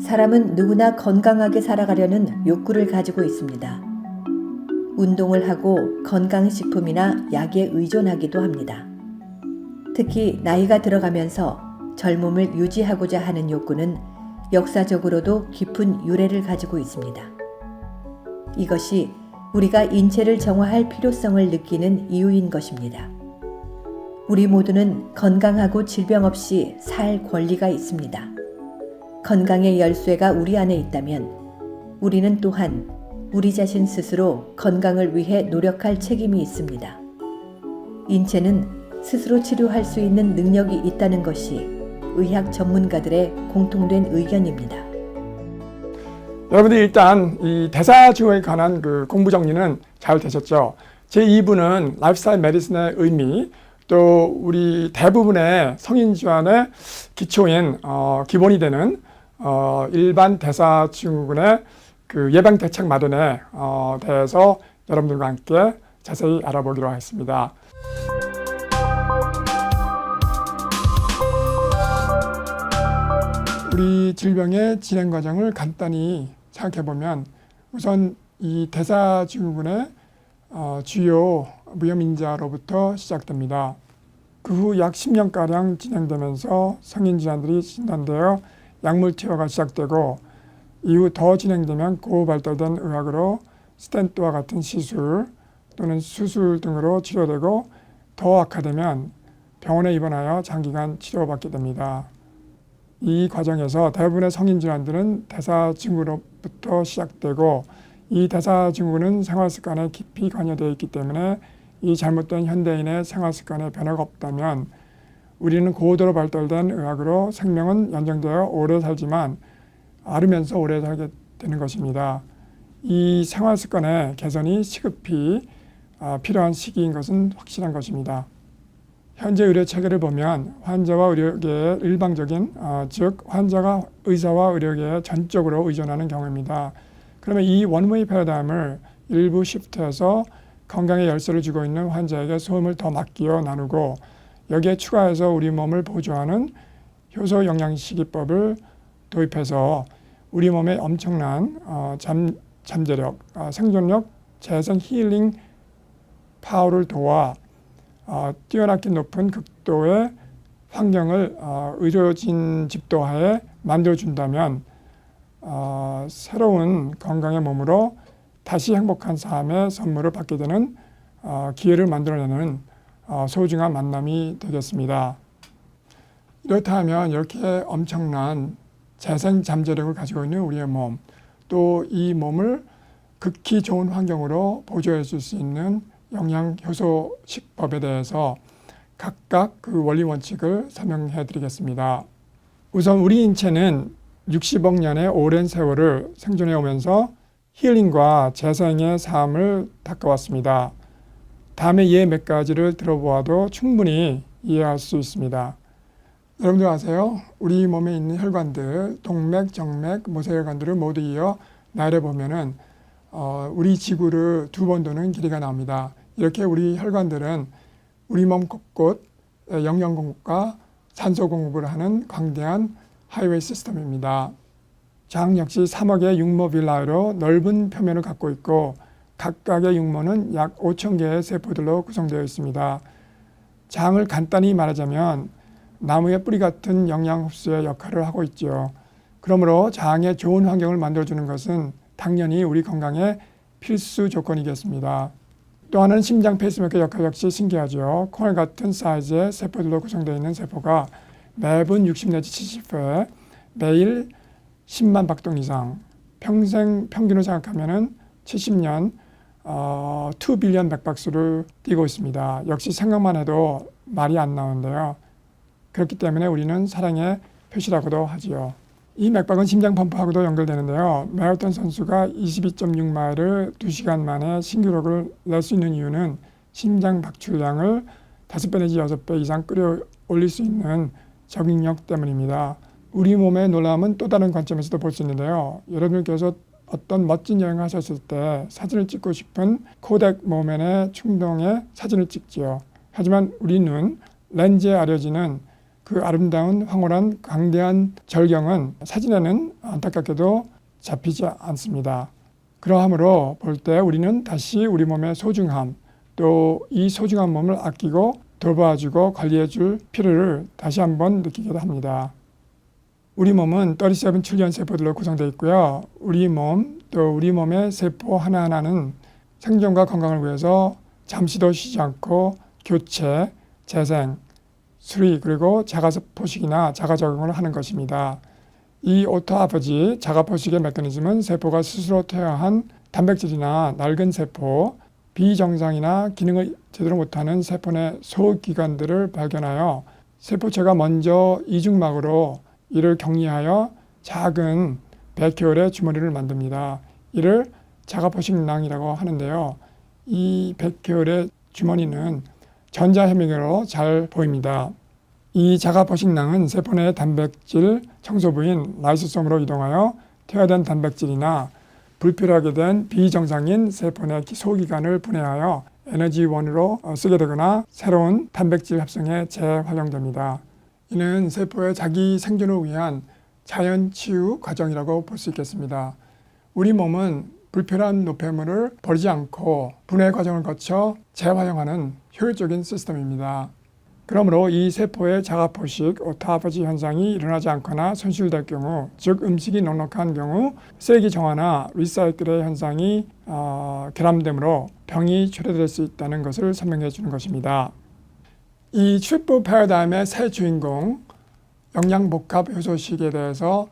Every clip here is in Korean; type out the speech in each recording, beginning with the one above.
사람은 누구나 건강하게 살아가려는 욕구를 가지고 있습니다. 운동을 하고 건강식품이나 약에 의존하기도 합니다. 특히 나이가 들어가면서 젊음을 유지하고자 하는 욕구는 역사적으로도 깊은 유래를 가지고 있습니다. 이것이 우리가 인체를 정화할 필요성을 느끼는 이유인 것입니다. 우리 모두는 건강하고 질병 없이 살 권리가 있습니다. 건강의 열쇠가 우리 안에 있다면 우리는 또한 우리 자신 스스로 건강을 위해 노력할 책임이 있습니다. 인체는 스스로 치료할 수 있는 능력이 있다는 것이 의학 전문가들의 공통된 의견입니다. 여러분들 일단 이 대사증후에 관한 공부 정리는 잘 되셨죠? 제 2부는 라이프스타일 메디슨의 의미, 또 우리 대부분의 성인 질환의 기초인 기본이 되는 일반 대사증후군의 예방 대책 마련에 대해서 여러분들과 함께 자세히 알아보기로 하겠습니다. 우리 질병의 진행 과정을 간단히 생각해보면 우선 이 대사증후군의 주요 무염인자로부터 시작됩니다. 그 후 약 10년가량 진행되면서 성인 질환들이 진단되어 약물 치료가 시작되고 이후 더 진행되면 고발달된 의학으로 스텐트와 같은 시술 또는 수술 등으로 치료되고 더 악화되면 병원에 입원하여 장기간 치료받게 됩니다. 이 과정에서 대부분의 성인 질환들은 대사증후로부터 시작되고 이 대사증후는 생활습관에 깊이 관여되어 있기 때문에 이 잘못된 현대인의 생활습관에 변화가 없다면 우리는 고도로 발달된 의학으로 생명은 연장되어 오래 살지만 앓으면서 오래 살게 되는 것입니다. 이 생활습관의 개선이 시급히 필요한 시기인 것은 확실한 것입니다. 현재 의료 체계를 보면 환자와 의료계의 일방적인 즉 환자가 의사와 의료계에 전적으로 의존하는 경우입니다. 그러면 이 원웨이 패러다임을 일부 시프트해서 건강에 열쇠를 쥐고 있는 환자에게 소음을 더 맡겨 나누고 여기에 추가해서 우리 몸을 보조하는 효소 영양식이법을 도입해서 우리 몸의 엄청난 잠재력, 생존력, 재생 힐링 파워를 도와 뛰어나게 높은 극도의 환경을 의료진 집도하에 만들어준다면 새로운 건강의 몸으로 다시 행복한 삶의 선물을 받게 되는 기회를 만들어내는 소중한 만남이 되겠습니다. 이렇다면 이렇게 엄청난 재생 잠재력을 가지고 있는 우리의 몸, 또 이 몸을 극히 좋은 환경으로 보조해 줄 수 있는 영양효소식법에 대해서 각각 그 원리 원칙을 설명해 드리겠습니다. 우선 우리 인체는 60억 년의 오랜 세월을 생존해 오면서 힐링과 재생의 삶을 닦아왔습니다. 다음에 예 몇 가지를 들어보아도 충분히 이해할 수 있습니다. 여러분들 아세요? 우리 몸에 있는 혈관들, 동맥, 정맥, 모세혈관들을 모두 이어 나열해 보면은 우리 지구를 2번 도는 길이가 나옵니다. 이렇게 우리 혈관들은 우리 몸 곳곳 영양 공급과 산소 공급을 하는 광대한 하이웨이 시스템입니다. 장 역시 3억의 육모 빌라로 넓은 표면을 갖고 있고 각각의 육모는 약 5천 개의 세포들로 구성되어 있습니다. 장을 간단히 말하자면 나무의 뿌리 같은 영양 흡수의 역할을 하고 있죠. 그러므로 장에 좋은 환경을 만들어주는 것은 당연히 우리 건강의 필수 조건이겠습니다. 또 하나는 심장 페이스메이커 역할 역시 신기하죠. 콩알 같은 사이즈의 세포들로 구성되어 있는 세포가 매분 60 내지 70회, 매일 10만 박동 이상, 평균을 생각하면 70년 2빌리언 맥박수를 뛰고 있습니다. 역시 생각만 해도 말이 안 나오는데요. 그렇기 때문에 우리는 사랑의 표시라고도 하지요. 이 맥박은 심장 펌프하고도 연결되는데요. 마라톤 선수가 22.6마일을 2시간 만에 신기록을 낼 수 있는 이유는 심장 박출량을 5배 내지 6배 이상 끌어올릴 수 있는 적응력 때문입니다. 우리 몸의 놀라움은 또 다른 관점에서도 볼 수 있는데요. 여러분께서 어떤 멋진 여행을 하셨을 때 사진을 찍고 싶은 코덱 모멘의 충동에 사진을 찍지요. 하지만 우리 눈, 렌즈에 아려지는 그 아름다운 황홀한 광대한 절경은 사진에는 안타깝게도 잡히지 않습니다. 그러함으로 볼 때 우리는 다시 우리 몸의 소중함, 또 이 소중한 몸을 아끼고 돌봐주고 관리해줄 필요를 다시 한번 느끼기도 합니다. 우리 몸은 37 트릴리언 세포들로 구성되어 있고요. 우리 몸, 또 우리 몸의 세포 하나하나는 생존과 건강을 위해서 잠시도 쉬지 않고 교체, 재생, 수리, 그리고 자가포식이나 자가적응을 하는 것입니다. 이 오토아퍼지, 자가포식의 메커니즘은 세포가 스스로 퇴화한 단백질이나 낡은 세포, 비정상이나 기능을 제대로 못하는 세포 내 소기관들을 발견하여 세포체가 먼저 이중막으로 이를 격리하여 작은 백혈의 주머니를 만듭니다. 이를 자가포식낭이라고 하는데요. 이 백혈의 주머니는 전자혐의로 잘 보입니다. 이 자가포식낭은 세포 내 단백질 청소부인 라이소솜으로 이동하여 퇴화된 단백질이나 불필요하게 된 비정상인 세포 내 소기관을 분해하여 에너지원으로 쓰게 되거나 새로운 단백질 합성에 재활용됩니다. 이는 세포의 자기 생존을 위한 자연 치유 과정이라고 볼 수 있겠습니다. 우리 몸은 불필요한 노폐물을 버리지 않고 분해 과정을 거쳐 재활용하는 효율적인 시스템입니다. 그러므로 이 세포의 자가포식, 오토파지 현상이 일어나지 않거나 손실될 경우, 즉 음식이 넉넉한 경우 쓰레기 정화나 리사이클의 현상이 결함되므로 병이 초래될 수 있다는 것을 설명해 주는 것입니다. 이 트리플 패러다임의 새 주인공, 영양복합 효소식에 대해서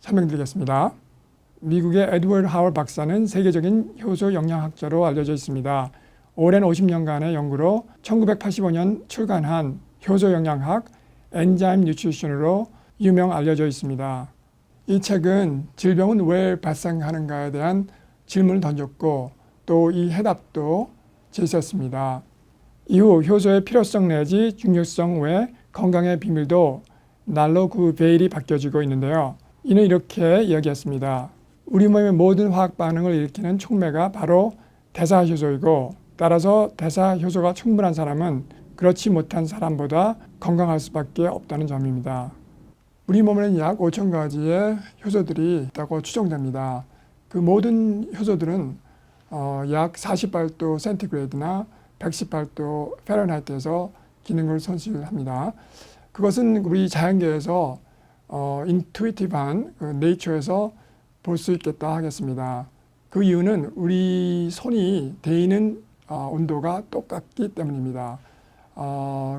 설명드리겠습니다. 미국의 에드워드 하월 박사는 세계적인 효소 영양학자로 알려져 있습니다. 오랜 50년간의 연구로 1985년 출간한 효소 영양학 엔자임 뉴트리션으로 유명 알려져 있습니다. 이 책은 질병은 왜 발생하는가에 대한 질문을 던졌고 또 이 해답도 제시했습니다. 이후 효소의 필요성 내지 중요성 외 건강의 비밀도 날로 그 베일이 바뀌어지고 있는데요. 이는 이렇게 이야기했습니다. 우리 몸의 모든 화학 반응을 일으키는 촉매가 바로 대사효소이고 따라서 대사효소가 충분한 사람은 그렇지 못한 사람보다 건강할 수밖에 없다는 점입니다. 우리 몸에는 약 5천 가지의 효소들이 있다고 추정됩니다. 그 모든 효소들은 약 48도 센티그레이드나 118도 파렌하이트에서 기능을 손실합니다. 그것은 우리 자연계에서 인투이티브한 네이처에서 볼 수 있겠다 하겠습니다. 그 이유는 우리 손이 데이는 온도가 똑같기 때문입니다.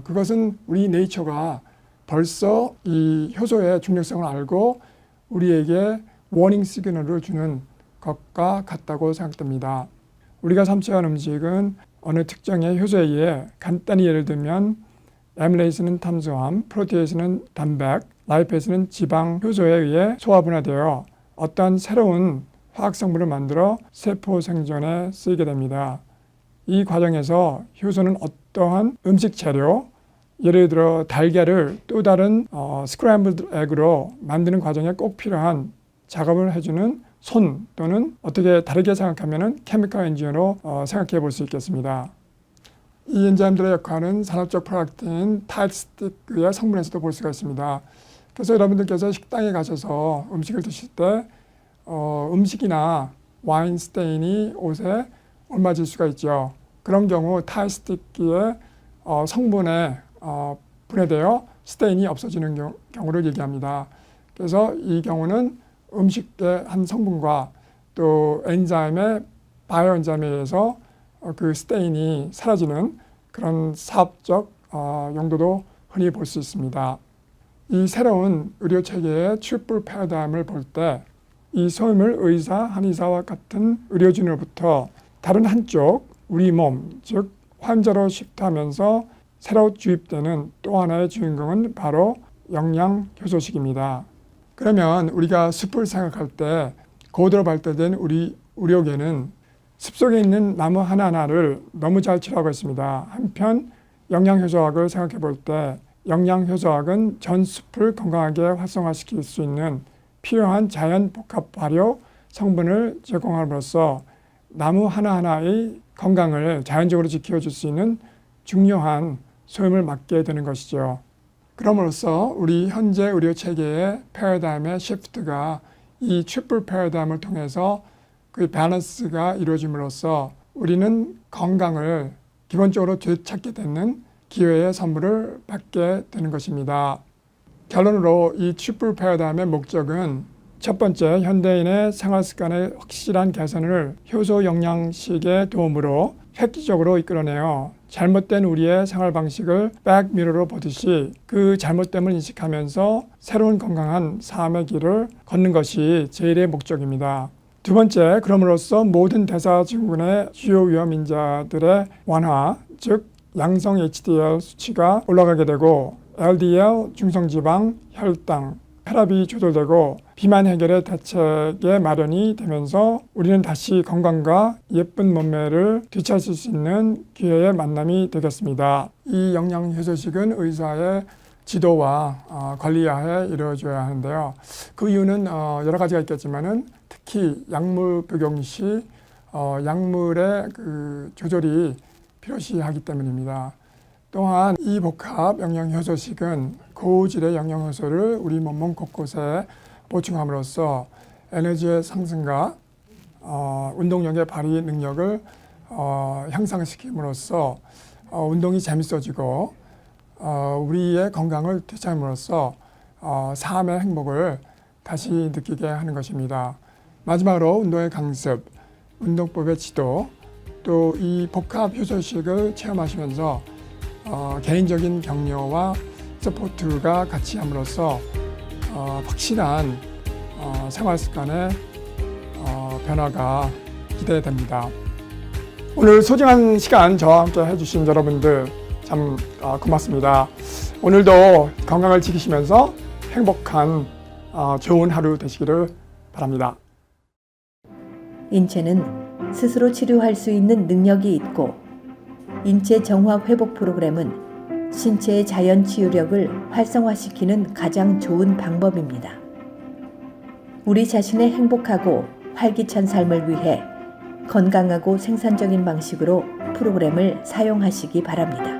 그것은 우리 네이처가 벌써 이 효소의 중력성을 알고 우리에게 워닝 시그널을 주는 것과 같다고 생각됩니다. 우리가 섭취한 음식은 어느 특정의 효소에 의해 간단히 예를 들면 아밀레이스는 탄수화물, 프로테이스는 단백, 라이페이스는 지방 효소에 의해 소화분해되어 어떠한 새로운 화학 성분을 만들어 세포 생존에 쓰이게 됩니다. 이 과정에서 효소는 어떠한 음식 재료, 예를 들어 달걀을 또 다른 스크램블드 에그로 만드는 과정에 꼭 필요한 작업을 해주는 손 또는 어떻게 다르게 생각하면 케미컬 엔지니어로 생각해 볼 수 있겠습니다. 이 엔자임들의 역할은 산업적 프로덕트인 타이트스틱의 성분에서도 볼 수가 있습니다. 그래서 여러분들께서 식당에 가셔서 음식을 드실 때 음식이나 와인 스테인이 옷에 옮아질 수가 있죠. 그런 경우 타이트스틱의 성분에 분해되어 스테인이 없어지는 경우를 얘기합니다. 그래서 이 경우는 음식의 한 성분과 또 엔자임의 바이오 엔자임에 의해서 그 스테인이 사라지는 그런 사업적 용도도 흔히 볼 수 있습니다. 이 새로운 의료 체계의 트리플 패러다임을 볼 때 이 소임을 의사, 한의사와 같은 의료진으로부터 다른 한쪽 우리 몸, 즉 환자로 시프트하면서 새로 주입되는 또 하나의 주인공은 바로 영양효소식입니다. 그러면 우리가 숲을 생각할 때 고도로 발달된 우리 의료계는 숲속에 있는 나무 하나하나를 너무 잘 치료하고 있습니다. 한편 영양효소학을 생각해 볼 때 영양효소학은 전 숲을 건강하게 활성화시킬 수 있는 필요한 자연 복합 발효 성분을 제공함으로써 나무 하나하나의 건강을 자연적으로 지켜줄 수 있는 중요한 소임을 맡게 되는 것이죠. 그럼으로써 우리 현재 의료 체계의 패러다임의 시프트가 이 트리플 패러다임을 통해서 그 밸런스가 이루어짐으로써 우리는 건강을 기본적으로 되찾게 되는 기회의 선물을 받게 되는 것입니다. 결론으로 이 트리플 패러다임의 목적은 첫 번째, 현대인의 생활 습관의 확실한 개선을 효소 영양식의 도움으로 획기적으로 이끌어내요. 잘못된 우리의 생활 방식을 백미러로 보듯이 그 잘못됨을 인식하면서 새로운 건강한 삶의 길을 걷는 것이 제일의 목적입니다. 두 번째, 그럼으로써 모든 대사증후군의 주요 위험 인자들의 완화, 즉 양성 HDL 수치가 올라가게 되고 LDL, 중성지방, 혈당, 혈압이 조절되고 비만 해결의 대책의 마련이 되면서 우리는 다시 건강과 예쁜 몸매를 되찾을 수 있는 기회의 만남이 되겠습니다. 이 영양효소식은 의사의 지도와 관리하에 이루어져야 하는데요. 그 이유는 여러 가지가 있겠지만은 특히 약물 복용 시 약물의 그 조절이 필요시하기 때문입니다. 또한 이 복합 영양효소식은 고질의 영양효소를 우리 몸 곳곳에 보충함으로써 에너지의 상승과 운동력의 발휘 능력을 향상시킴으로써 운동이 재밌어지고 우리의 건강을 되찾음으로써 삶의 행복을 다시 느끼게 하는 것입니다. 마지막으로 운동의 강습, 운동법의 지도, 또 이 복합 효소식을 체험하시면서 개인적인 격려와 서포트가 같이 함으로써 확실한 생활 습관의 변화가 기대됩니다. 오늘 소중한 시간 저와 함께 해주신 여러분들 참 고맙습니다. 오늘도 건강을 지키시면서 행복한 좋은 하루 되시기를 바랍니다. 인체는 스스로 치료할 수 있는 능력이 있고 인체 정화 회복 프로그램은 신체의 자연 치유력을 활성화시키는 가장 좋은 방법입니다. 우리 자신의 행복하고 활기찬 삶을 위해 건강하고 생산적인 방식으로 프로그램을 사용하시기 바랍니다.